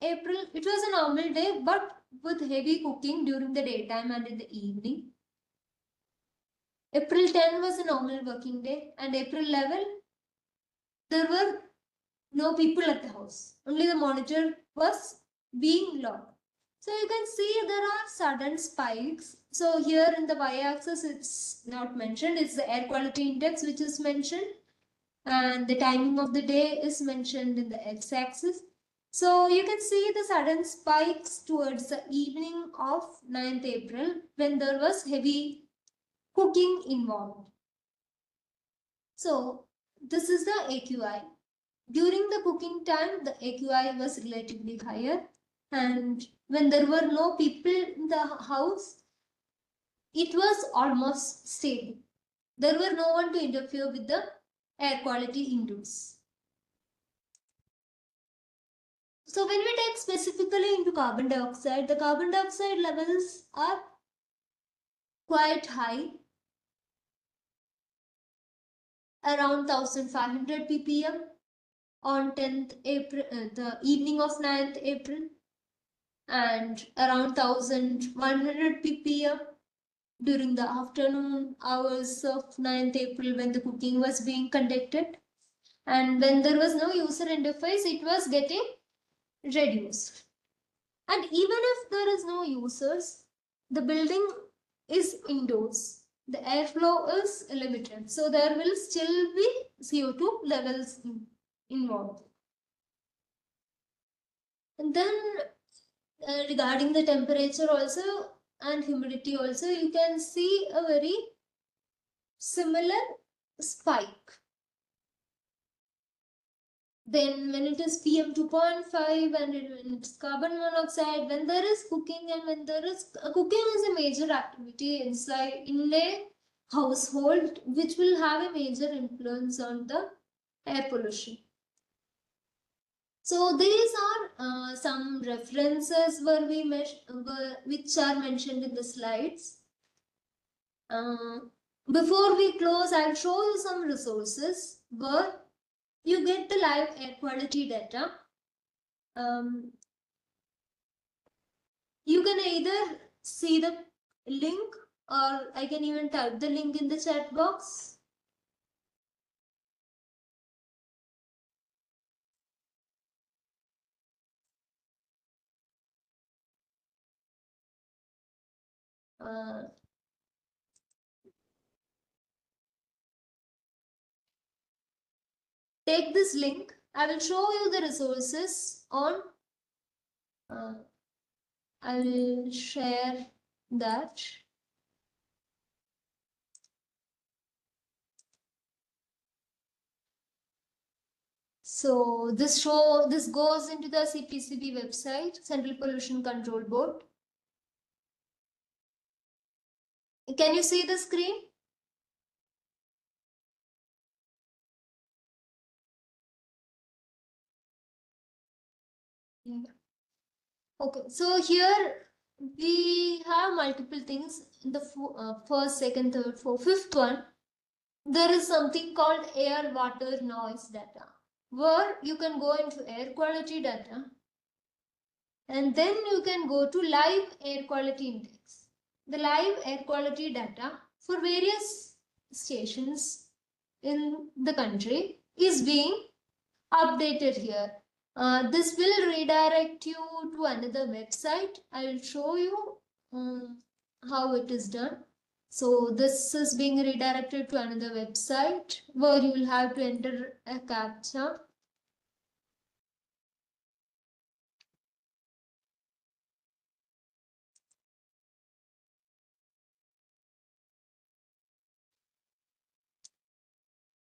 April it was a normal day but with heavy cooking during the daytime and in the evening. April 10 was a normal working day and April 11 there were no people at the house. Only the monitor was being logged. So you can see there are sudden spikes. So here in the y-axis it's not mentioned. It's the air quality index which is mentioned. And the timing of the day is mentioned in the x-axis. So you can see the sudden spikes towards the evening of 9th April when there was heavy cooking involved. So this is the AQI. During the cooking time, the AQI was relatively higher, and when there were no people in the house, it was almost stable. There were no one to interfere with the air quality indoors. So when we take specifically into carbon dioxide, the carbon dioxide levels are quite high, around 1500 ppm on 10th April, the evening of 9th April, and around 1100 ppm during the afternoon hours of 9th April when the cooking was being conducted. And when there was no user interface, it was getting reduced. And even if there is no users, the building is indoors. the airflow is limited. So there will still be CO2 levels involved. And then regarding the temperature also and humidity also, you can see a very similar spike. Then when it is PM 2.5 and when it's carbon monoxide, when there is cooking and when there is cooking is a major activity inside in a household, which will have a major influence on the air pollution. So these are some references which are mentioned in the slides. Before we close, I'll show you some resources where you get the live air quality data. You can either see the link or I can even type the link in the chat box. Take this link. I will show you the resources on. I will share that. So this goes into the CPCB website, Central Pollution Control Board. Can you see the screen? Yeah. Okay, so here we have multiple things in the first, second, third, fourth, fifth one. There is something called air, water, noise data, where you can go into air quality data and then you can go to live air quality index. The live air quality data for various stations in the country is being updated here. This will redirect you to another website. I will show you how it is done. So this is being redirected to another website where you will have to enter a CAPTCHA.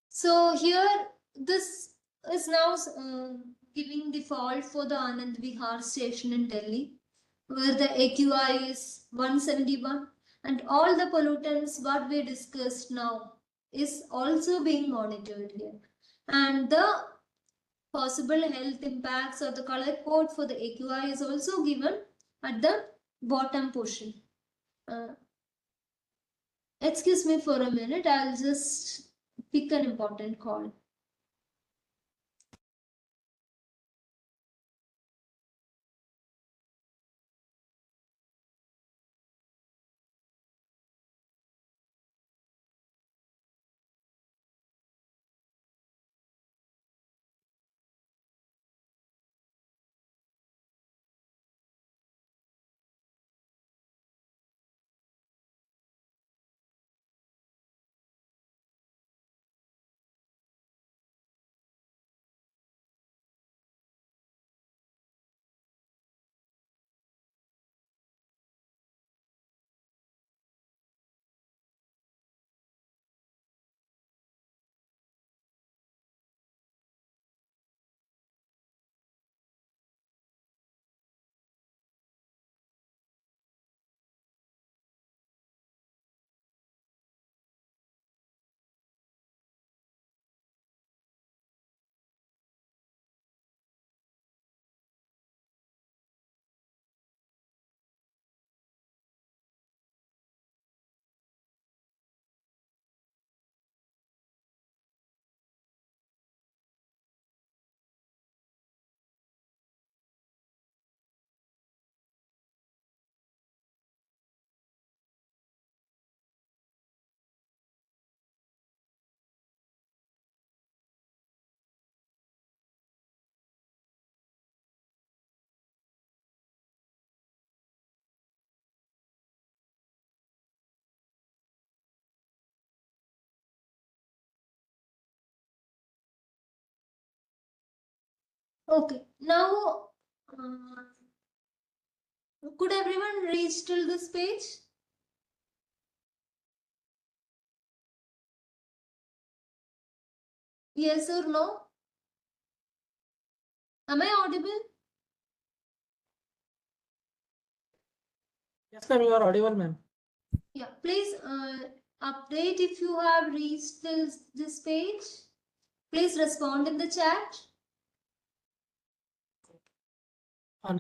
So here this is now giving default for the Anand Vihar station in Delhi, where the AQI is 171 and all the pollutants what we discussed now is also being monitored here. And the possible health impacts or the color code for the AQI is also given at the bottom portion. Excuse me for a minute, I'll just pick an important call. Okay, now could everyone reach till this page? Yes or no? Am I audible? Yes, ma'am, you are audible, ma'am. Yeah, please update if you have reached this page. Please respond in the chat. Uh,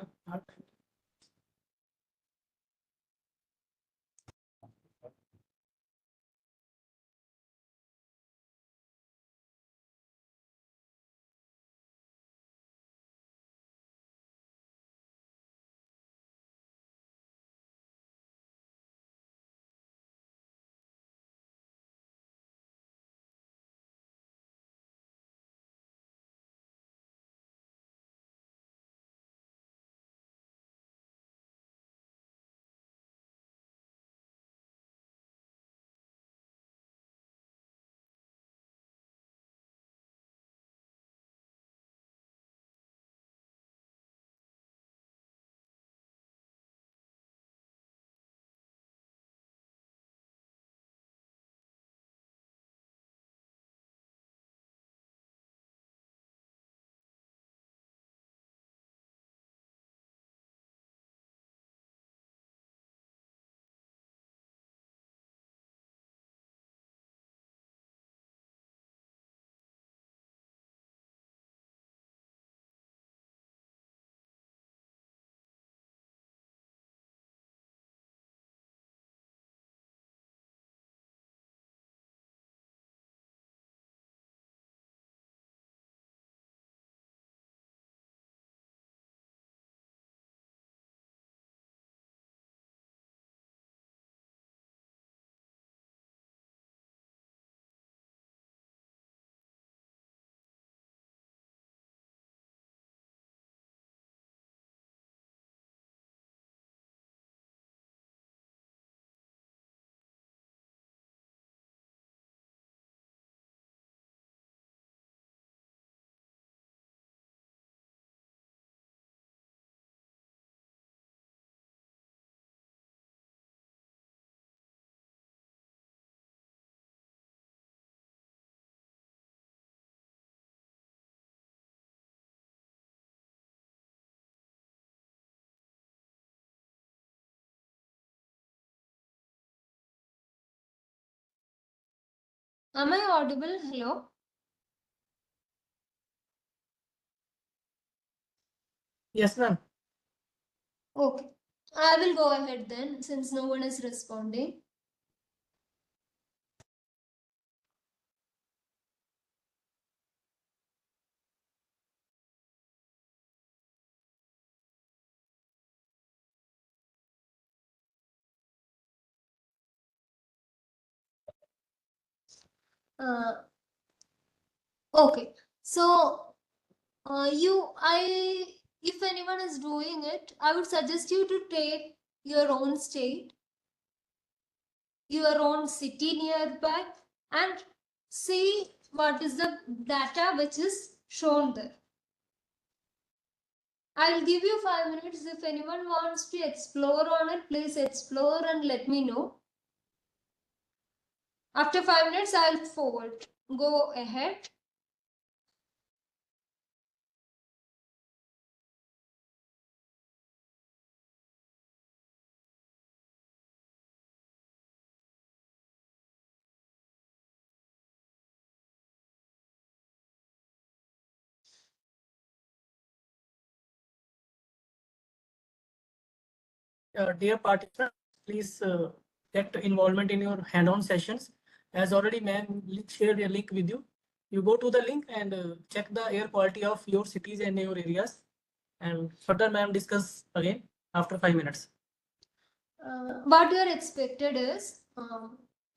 Am I audible? Hello? yes, ma'am. Okay. I will go ahead then since no one is responding. Okay. So if anyone is doing it, I would suggest you to take your own state, your own city nearby, and see what is the data which is shown there. I'll give you 5 minutes. If anyone wants to explore on it, please explore and let me know. After 5 minutes, I'll forward. Go ahead. Dear participants, please get involvement in your hand-on sessions. As already ma'am shared a link with you. You go to the link and check the air quality of your cities and your areas. And further ma'am discuss again after 5 minutes. What you are expected is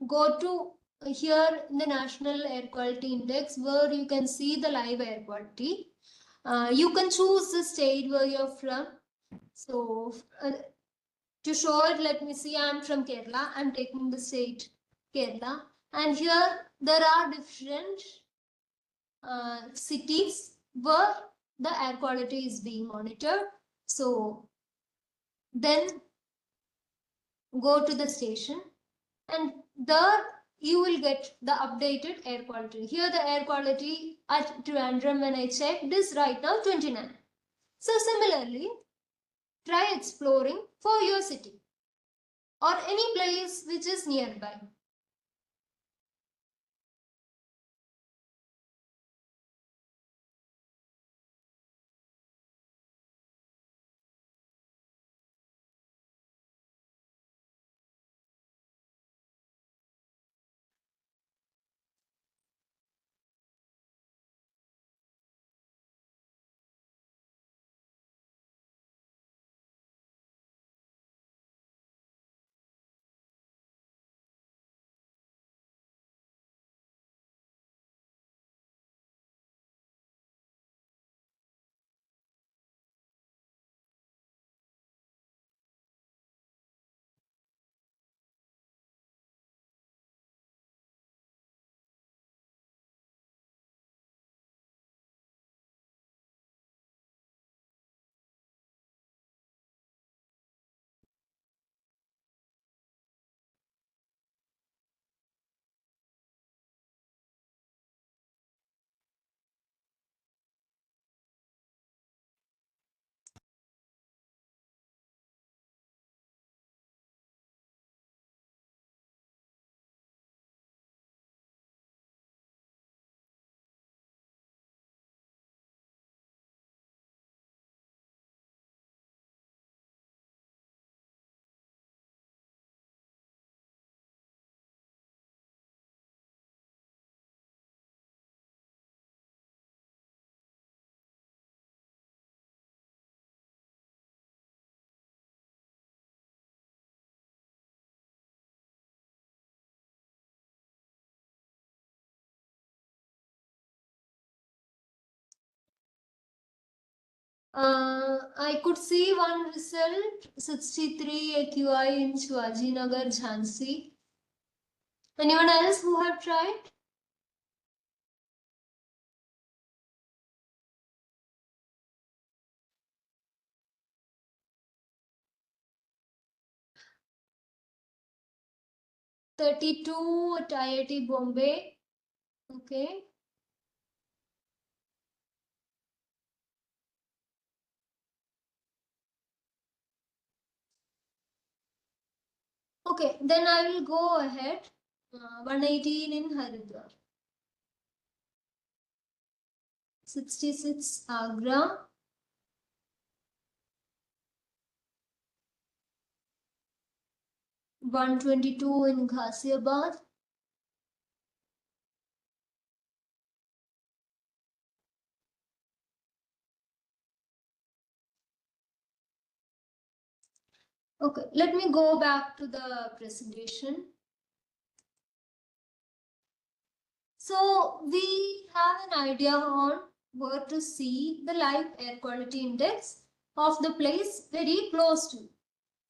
go to here in the National Air Quality Index where you can see the live air quality. You can choose the state where you're from. So to show it, let me see, I'm from Kerala. I'm taking the state Kerala. And here there are different cities where the air quality is being monitored. So then go to the station, and there you will get the updated air quality. Here the air quality at Trivandrum, when I checked, is right now 29. So similarly, try exploring for your city or any place which is nearby. I could see one result, 63 AQI in Shivaji Nagar, Jhansi. Anyone else who have tried? (32) at IIT Bombay. Okay. Okay, then I will go ahead. 118 in Haridwar. 66 Agra. 122 in Ghaziabad. Okay, let me go back to the presentation. So we have an idea on where to see the live air quality index of the place very close to.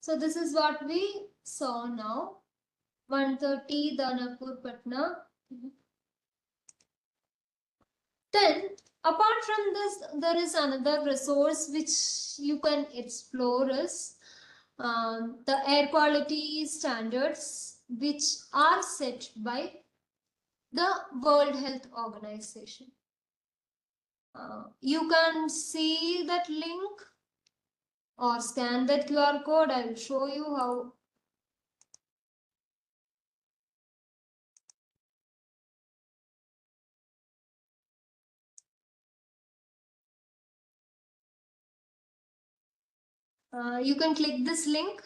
So this is what we saw now. 130 Danapur, Patna. Then apart from this, there is another resource which you can explore is the air quality standards which are set by the World Health Organization. You can see that link or scan that QR code. I will show you how. You can click this link.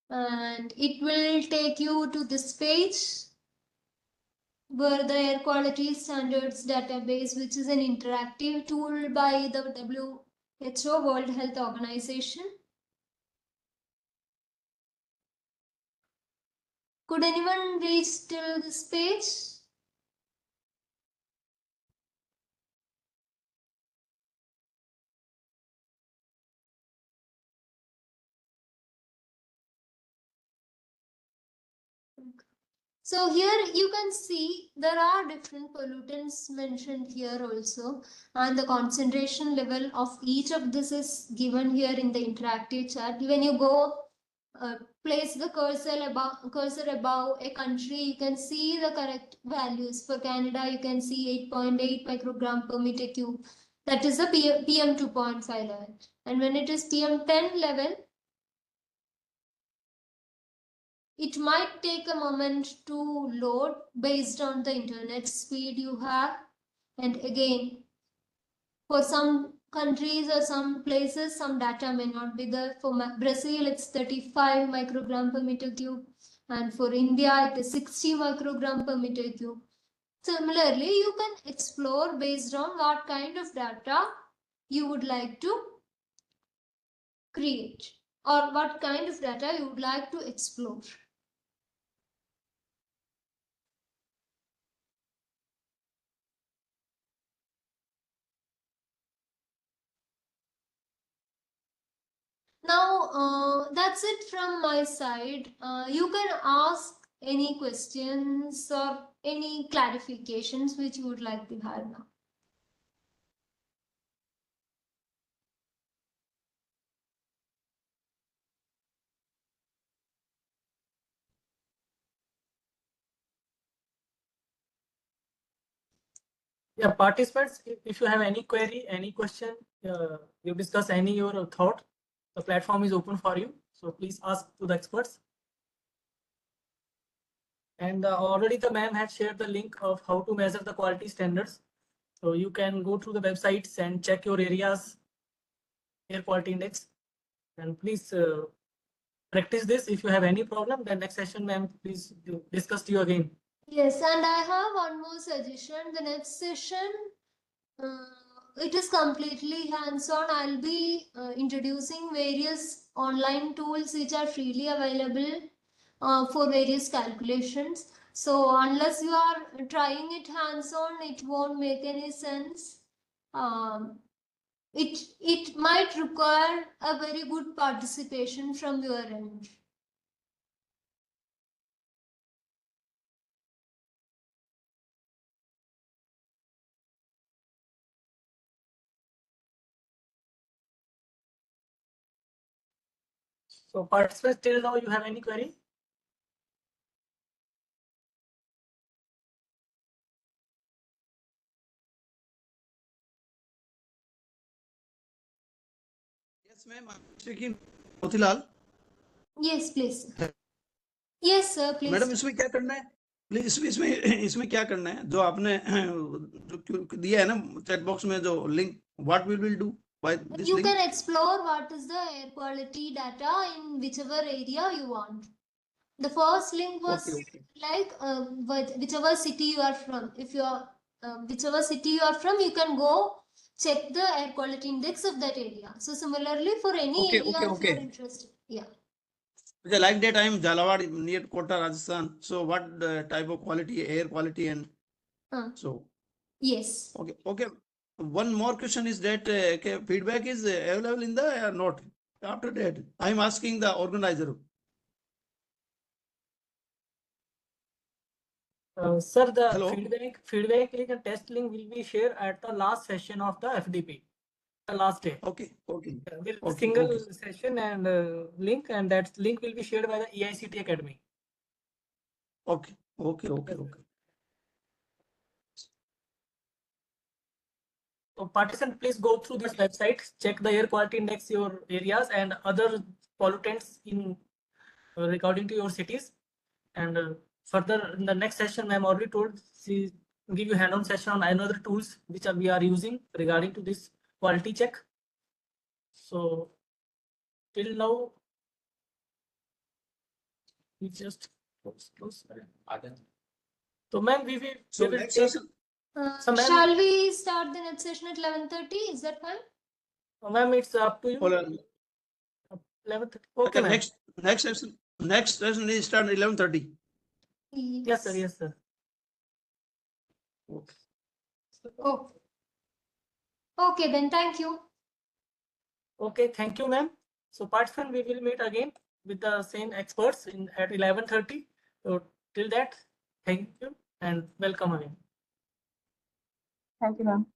And it will take you to this page where the air quality standards database, which is an interactive tool by the WHO, World Health Organization. Could anyone reach till this page? So here you can see there are different pollutants mentioned here also, and the concentration level of each of this is given here in the interactive chart. When you go place the cursor above a country, you can see the correct values. For Canada, you can see 8.8 microgram per meter cube. That is the PM 2.5 level. And when it is PM 10 level, it might take a moment to load based on the internet speed you have. And again, for some countries or some places, some data may not be there. For Brazil, it's 35 microgram per meter cube. And for India, it is 60 microgram per meter cube. Similarly, you can explore based on what kind of data you would like to create or what kind of data you would like to explore. Now, that's it from my side. You can ask any questions or any clarifications which you would like to have now. Yeah, participants, if you have any query, any question, you discuss any your thought, the platform is open for you. So please ask to the experts. And already the ma'am had shared the link of how to measure the quality standards. So you can go through the websites and check your areas air quality index. And please practice this. If you have any problem, then next session, ma'am, please discuss to you again. Yes, and I have one more suggestion. The next session, it is completely hands-on. I'll be introducing various online tools which are freely available for various calculations. So unless you are trying it hands-on, it won't make any sense. It might require a very good participation from your end. So participants, till now you have any query? Yes, ma'am. I'm speaking. Motilal Yes, please. Yes, sir, please. Madam इसमें क्या करना है please इसमें क्या करना है जो आपने जो दिया है ना चैट बॉक्स में जो link what we will do by this You link can explore what is the air quality data in whichever area you want. The first link was Okay. like whichever city you are from. If you are whichever city you are from, you can go check the air quality index of that area. So similarly, for any area, if you are interested, yeah. Like that, I am Jalawad near Kota, Rajasthan. So what type of quality, air quality, and so yes. Okay. One more question is that feedback is available in the or not? After that, I am asking the organizer. Sir, the Hello? feedback link and test link will be shared at the last session of the FDP, the last day. Okay. There is a single session and link, and that link will be shared by the EICT Academy. Okay. So participants, please go through this website, check the air quality index your areas and other pollutants in according to your cities. And further in the next session, I am already told she give you hand-on session on another tools which we are using regarding to this quality check. So till now, we just close. So ma'am, we will next take, session. Shall we start the next session at 11:30? Is that fine? Ma'am, it's up to you. 11:30. Okay, ma'am. Next session is start 11:30. Yes, sir. Okay. Oh. Okay, then thank you. Okay, thank you, ma'am. So participant, we will meet again with the same experts at 11:30. So till that, Thank you and welcome again. Thank you, ma'am.